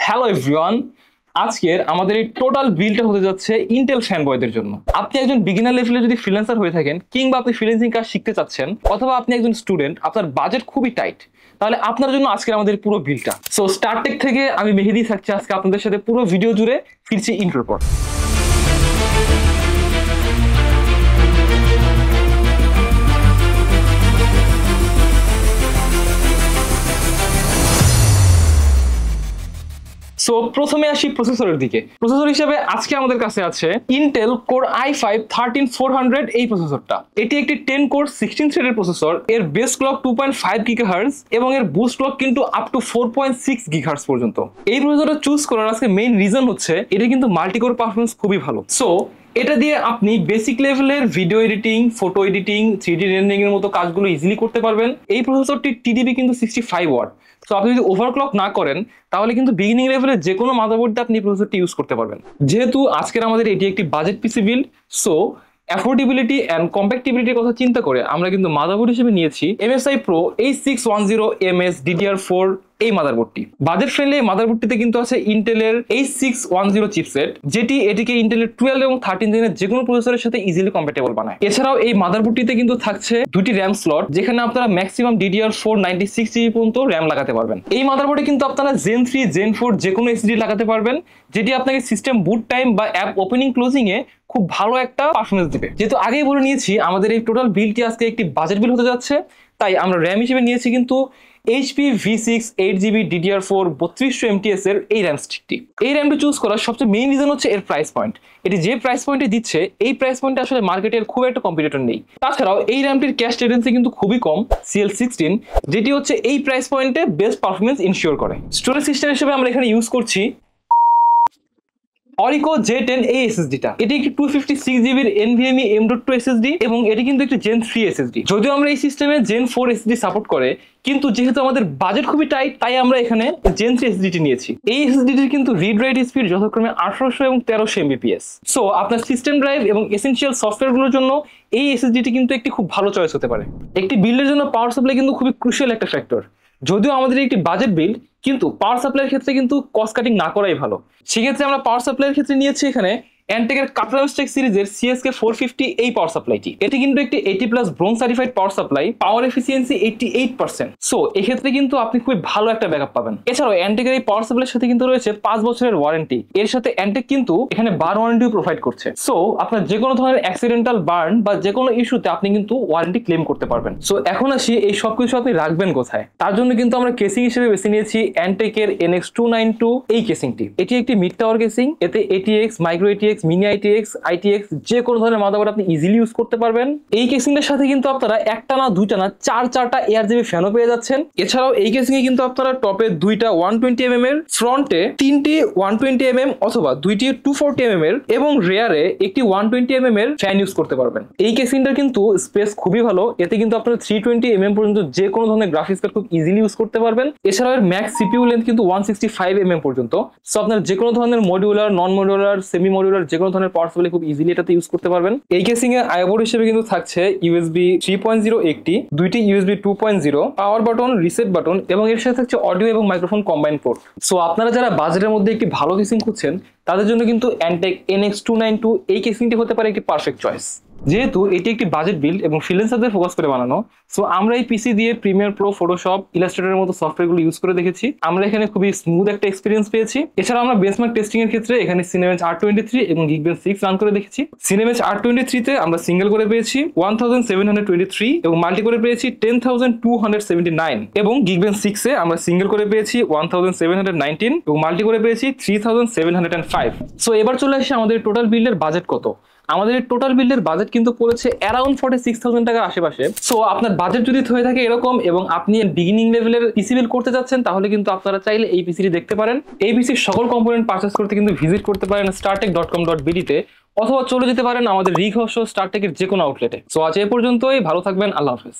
Hello everyone, আজকের আমাদের এই টোটাল বিলটা হতে যাচ্ছে ইন্টেল ফ্যানবয়দের জন্য। আপনি একজন বিগিনার লেভেলে যদি ফ্রিল্যান্সার হয়ে থাকেন, কিংবা আপনি ফ্রিল্যান্সিং কাজ শিখতে চাচ্ছেন, অথবা আপনি একজন স্টুডেন্ট, আপনার বাজেট খুবই টাইট, তাহলে আপনার জন্য আজকের আমাদের পুরো বিলটা। সো স্টারটেক থেকে আমি মেহেদি থাকছি আজকে আপনাদের সাথে পুরো ভিডিও জুড়ে। ফিরছি ইন্ট্রোর পর। সো প্রথমে আসি প্রসেসরের দিকে। প্রসেসর হিসেবে আজকে আমাদের কাছে আছে ইন্টেল কোর i5 13400 এই প্রসেসরটা। এটি একটি 10 কোর 16 থ্রেডের প্রসেসর। এর বেস ক্লক 2.5 গিগাহার্টজ এবং এর বুস্ট ক্লক কিন্তু আপ টু 4.6 গিগাহার্টজ পর্যন্ত। এই প্রসেসরটা চুজ করার আজকে মেইন রিজন হচ্ছে এটা কিন্তু মাল্টিকোর পারফরমেন্স খুবই ভালো। সো এটা দিয়ে আপনি বেসিক লেভেলের video editing, photo editing, 3D rendering এর মতো কাজগুলো ইজিলি করতে পারবেন। এই প্রসেসরটির টিডিপি কিন্তু 65 ওয়াট। সো আপনি যদি ওভারক্লক না করেন তাহলে কিন্তু বিগিনিং লেভেলের যে কোনো মাদারবোর্ড দিয়ে আপনি এই প্রসেসরটি ইউজ করতে পারবেন। যেহেতু আজকের আমাদের এটি একটি budget PC build, so affordability and কম্প্যাক্টিবিলিটির কথা চিন্তা করে আমরা কিন্তু মাদারবোর্ড হিসেবে নিয়েছি MSI Pro H610MS DDR4 এই মাদারবোর্ডটি। বাজেট ফ্রেন্ডলি এই মাদারবোর্ডটিতে কিন্তু আছে ইন্টেলের H610 চিপসেট, যেটি এটিকে ইন্টেলের 12 এবং 13 জেনের যে কোনো প্রসেসরের সাথে ইজিলি কম্প্যাটেবল বানায়। এছাড়াও এই মাদারবোর্ডটিতে কিন্তু থাকছে দুটি র্যাম স্লট, যেখানে আপনারা ম্যাক্সিমাম DDR4 96GB পর্যন্ত র্যাম লাগাতে পারবেন। এই মাদারবোর্ডে কিন্তু আপনারা Gen 3 Gen 4 যে কোনো SSD লাগাতে পারবেন, যেটি আপনাকে সিস্টেম বুট টাইম বা অ্যাপ ওপেনিং ক্লোজিং এ খুব ভালো একটা পারফরমেন্স দিবে। যেহেতু আগেই বলে নিয়েছি আমাদের এই টোটাল বিলটি আজকে একটি বাজেট বিল হতে যাচ্ছে, তাই আমরা র্যাম হিসেবে নিয়েছি কিন্তু HP V6 8GB DDR4 3200 MTS এর এই র্যাম স্টিকটি। এই র্যামটি চুজ করার সবচেয়ে মেইন রিজন হচ্ছে এর প্রাইস পয়েন্ট। এটি যে প্রাইস পয়েন্টে দিচ্ছে, এই প্রাইস পয়েন্টে আসলে মার্কেটের খুব একটা কম্পিটিটর নেই। তাছাড়াও এই র্যামটির ক্যাশ লেটেন্সি কিন্তু খুবই কম, CL16, যেটি হচ্ছে এই প্রাইস পয়েন্টে বেস্ট পারফরমেন্স ইনশিওর করে। স্টোরেজ সিস্টেম হিসেবে আমরা এখানে ইউজ করছি Orico J10 এই SSD-টা। এটি একটি 256GB NVMe M.2 SSD এবং এটি কিন্তু একটি Gen 3 SSD। যদিও আমরা এই সিস্টেমে Gen 4 SSD সাপোর্ট করে, কিন্তু যেহেতু আমাদের বাজেট খুবই টাইট, তাই আমরা এখানে Gen 3 SSD-টি নিয়েছি। এই SSD-টির কিন্তু রিড রাইট স্পিড যথাক্রমে 1800 এবং 1300 Mbps। সো আপনার সিস্টেম ড্রাইভ এবং এসেনশিয়াল সফটওয়্যারগুলোর জন্য এই SSD-টি কিন্তু একটি খুব ভালো চয়েস হতে পারে। একটি বিল্ডের জন্য পাওয়ার সাপ্লাই কিন্তু খুবই ক্রুশিয়াল একটা ফ্যাক্টর। যদিও আমাদের একটি বাজেট বিল্ড, কিন্তু পাওয়ার সাপ্লাইয়ের ক্ষেত্রে কিন্তু কস্ট কাটিং না করাই ভালো। সেক্ষেত্রে আমরা পাওয়ার সাপ্লাইয়ের ক্ষেত্রে নিয়েছি এখানে অ্যান্টেকের কাটলামস্টেক সিরিজের CSK 450 এই পাওয়ার সাপ্লাইটি। এটি কিন্তু একটি 80+ ব্রোঞ্জ সার্টিফাইড পাওয়ার সাপ্লাই, পাওয়ার এফিসিয়েন্সি 88%। সো এক্ষেত্রে কিন্তু আপনি খুবই ভালো একটা ব্যাকআপ পাবেন। এছাড়াও অ্যান্টেকের এই পাওয়ার সাপ্লাইয়ের সাথে কিন্তু রয়েছে 5 বছরের ওয়ারেন্টি। এর সাথে অ্যান্টেক কিন্তু এখানে বার ওয়ারেন্টিও প্রোভাইড করছে। সো আপনার যে কোনো ধরনের অ্যাক্সিডেন্টাল বার্ন বা যে কোনো ইস্যুতে আপনি কিন্তু ওয়ারেন্টি ক্লেম করতে পারবেন। সো এখন আসি এই সবকিছু আপনি রাখবেন কোথায়। তার জন্য কিন্তু আমরা কেসিং হিসেবে বেছে নিয়েছি অ্যান্টেকের NX292 এই কেসিংটি। এটি একটি মিড টাওয়ার কেসিং। এতে ATX, micro ATX, mini ITX যে কোনো ধরনের মাদারবোর্ড আপনি ইজিলি ইউজ করতে পারবেন। এই কেসিংটার সাথে কিন্তু আপনারা একটা না দুইটা না চারটা ARGB ফ্যানও পেয়ে যাচ্ছেন। এছাড়াও এই কেসিং এ কিন্তু আপনারা টপে দুইটা 120mm এর, ফ্রন্টে তিনটি 120mm অথবা দুইটি 240mm এর এবং রেয়ারে একটি 120mm এর ফ্যান ইউজ করতে পারবেন। এই কেসিংটার কিন্তু স্পেস খুবই ভালো। এতে কিন্তু আপনারা 320mm পর্যন্ত যে কোনো ধরনের গ্রাফিক্স কার্ড খুব ইজিলি ইউজ করতে পারবেন। এছাড়াও এর ম্যাক্স CPU লেন্থ কিন্তু 165mm পর্যন্ত। সো আপনার যে কোনো ধরনের মডিউলার, নন মডিউলার, সেমি মডিউলার যে কোনো ধরনের পাওয়ার সাপ্লাই খুব ইজিলি এটাতে ইউজ করতে পারবেন। এই কেসিং এ আইবোর্ড হিসেবে কিন্তু থাকছে USB 3.0 একটি, দুইটি USB 2.0, power button, reset button এবং এর সাথে থাকছে অডিও এবং মাইক্রোফোন কম্বাইন পোর্ট। সো আপনারা যারা বাজেটের মধ্যে একটি ভালো কেসিং খুঁজছেন, তাদের জন্য কিন্তু অ্যান্টেক NX292 এই কেসিংটি হতে পারে একটি পারফেক্ট চয়েস। যেহেতু এটি একটি বাজেট বিল্ড এবং ফ্রিল্যান্সারদের ফোকাস করে বানানো, সো আমরা এই পিসি দিয়ে প্রিমিয়ার প্রো, ফটোশপ, ইলাস্ট্রেটরের মতো সফটওয়্যারগুলো ইউজ করে দেখেছি। আমরা এখানে খুবই স্মুথ একটা এক্সপিরিয়েন্স পেয়েছি। এছাড়া আমরা বেঞ্চমার্ক টেস্টিং এর ক্ষেত্রে এখানে Cinebench R23 এবং Geekbench 6 রান করে দেখেছি। Cinebench R23 তে আমরা সিঙ্গেল করে পেয়েছি 1723 এবং মাল্টি করে পেয়েছি 10279 এবং Geekbench 6 এ আমরা সিঙ্গেল করে পেয়েছি 1719 এবং মাল্টি করে পেয়েছি 3705। সো এবার চলে আসি আমাদের টোটাল বিল্ডের বাজেট কত। আমাদের টোটাল বিল্ডের বাজেট কিন্তু পড়েছে অ্যারাউন্ড 46,000 টাকার আশেপাশে। সো আপনার বাজেট যদি হয়ে থাকে এরকম এবং আপনি বিগিনিং লেভেলের পিসি বিল্ড করতে যাচ্ছেন, তাহলে কিন্তু আপনারা চাইলে এই পিসিটি দেখতে পারেন। এই পিসির সকল কম্পোনেন্ট পারচেস করতে কিন্তু ভিজিট করতে পারেন startek.com.bd তে, অথবা চলে যেতে পারেন আমাদের রিঘোষ স্টারটেকের যে কোনো আউটলেটে। সো আজ এ পর্যন্তই, ভালো থাকবেন, আল্লাহ হাফেজ।